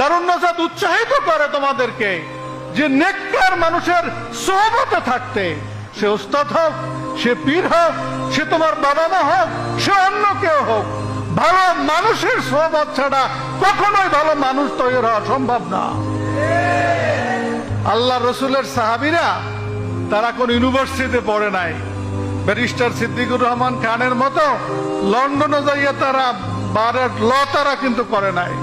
দারুন নাজাত উৎসাহিত করে তোমাদেরকে যে নেককার মানুষের সোহবতে থাকতে, সে উস্তাদ হোক, সে পীর হোক, সে তোমার বাবা মা হোক, সে অন্য কেউ হোক, ভালো মানুষের সোহবত ছাড়া কখনোই ভালো মানুষ তৈরি হওয়া সম্ভব না। আল্লাহ রসুলের সাহাবীরা তারা কোন ইউনিভার্সিটিতে পড়ে নাই, ব্যারিস্টার সিদ্দিকুর রহমান খানের মতো লন্ডনে যাইয়া তারা বারের ল তারা কিন্তু করে নাই।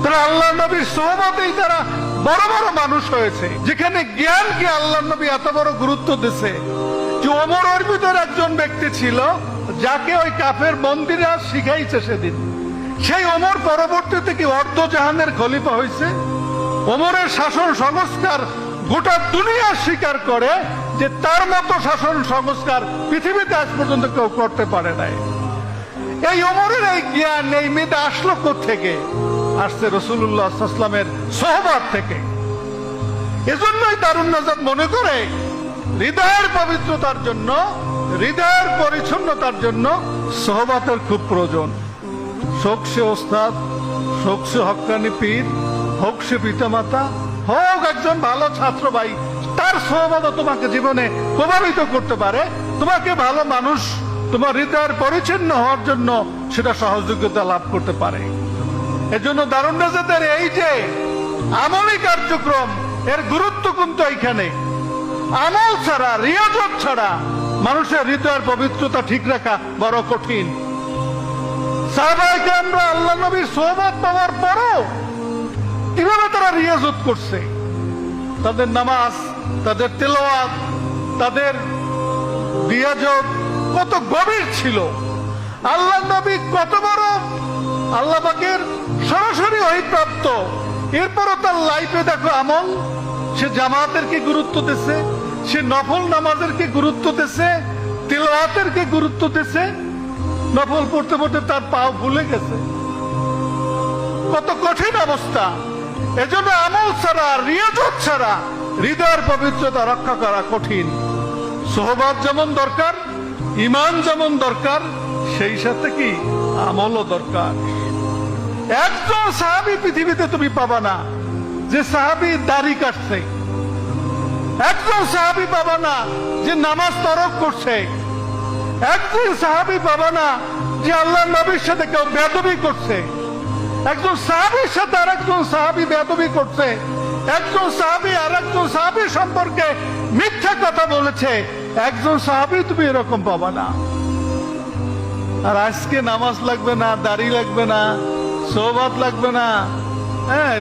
তারা আল্লাহ নবীর সোহবতেই তারা বড় বড় মানুষ হয়েছে। যেখানে জ্ঞানকে আল্লাহ নবী এত বড় গুরুত্ব দিছে যে ওমর ওর ভিতর একজন ব্যক্তি ছিল যাকে ওই কাফের বন্দীরা শিখাইছে সেদিন। সেই ওমর পরবর্তীতে কি অর্ধ জাহানের খলিফা হয়েছে। ওমরের শাসন সংস্কার গোটা দুনিয়া স্বীকার করে যে তার মতো শাসন সংস্কার পৃথিবীতে আজ পর্যন্ত কেউ করতে পারে নাই। এই ওমরের এই জ্ঞান, এই মেধা আসলো কোত্থেকে? আসছে রাসূলুল্লাহ সাল্লাল্লাহু আলাইহি ওয়াসাল্লামের সোহবত থেকে। এজন্যই দারুন নাজাত মনে করে হৃদয়ের পবিত্রতার জন্য, হৃদয়ের পরিচ্ছন্নতার জন্য সোহবতের খুব প্রয়োজন। হোক সে ওস্তাদ, হোক সে হক্কানি পীর, হোক সে পিতামাতা, হোক একজন ভালো ছাত্র ভাই, তার সোহবত তোমাকে জীবনে প্রভাবিত করতে পারে, তোমাকে ভালো মানুষ, তোমার হৃদয়ের পরিচ্ছন্ন হওয়ার জন্য সেটা সহযোগিতা লাভ করতে পারে। এজন্য দারুন নাজাতের এই যে আমলি কার্যক্রম, এর গুরুত্ব কিন্তু এইখানে। আমল ছাড়া, রিয়াজত ছাড়া মানুষের হৃদয়ের পবিত্রতা ঠিক রাখা বড় কঠিন। সাহাবায়ে কেরামরা আল্লাহ নবীর সোহবত পাওয়ার পরও কিভাবে তারা রিয়াজত করছে, তাদের নামাজ, তাদের তেলাওয়াত, তাদের রিয়াজত কত গভীর ছিল। আল্লাহ নবী কত বড় আল্লাহ পাকের সরাসরি ওহীপ্রাপ্ত, এরপরও তার লাইফে দেখো আমল, সে জামাতের কি গুরুত্ব দিছে, সে নফল নামাজের কি গুরুত্ব দিছে, তিলাওয়াতের কি গুরুত্ব দিছে। নফল পড়তে পড়তে তার পাও ভুলে গেছে, কত কঠিন অবস্থা। এজন্য আমল ছাড়া, রিয়াজত ছাড়া হৃদয়ের পবিত্রতা রক্ষা করা কঠিন। সোহবত যেমন দরকার, ঈমান যেমন দরকার, সেই সাথে কি আমলও দরকার। একজন সাহাবী পৃথিবীতে তুমি পাবা না যে সাহাবী দাড়ি কাটছে, একজন সাহাবী পাবা না যে নামাজ তরক করছে, একজন সাহাবী পাবা না যে আল্লাহ নবীর সাথে কেউ বেয়াদবি করছে। একজন সাহাবীর সাথে আরেকজন সাহাবী বেয়াদবি করছে, একজন সাহাবী আরেকজন সাহাবী সম্পর্কে মিথ্যা কথা বলেছে, একজন সাহাবী তুমি এরকম পাবা না। আর আজকে নামাজ লাগবে না, দাড়ি লাগবে না, সোহবত লাগবে না, হ্যাঁ।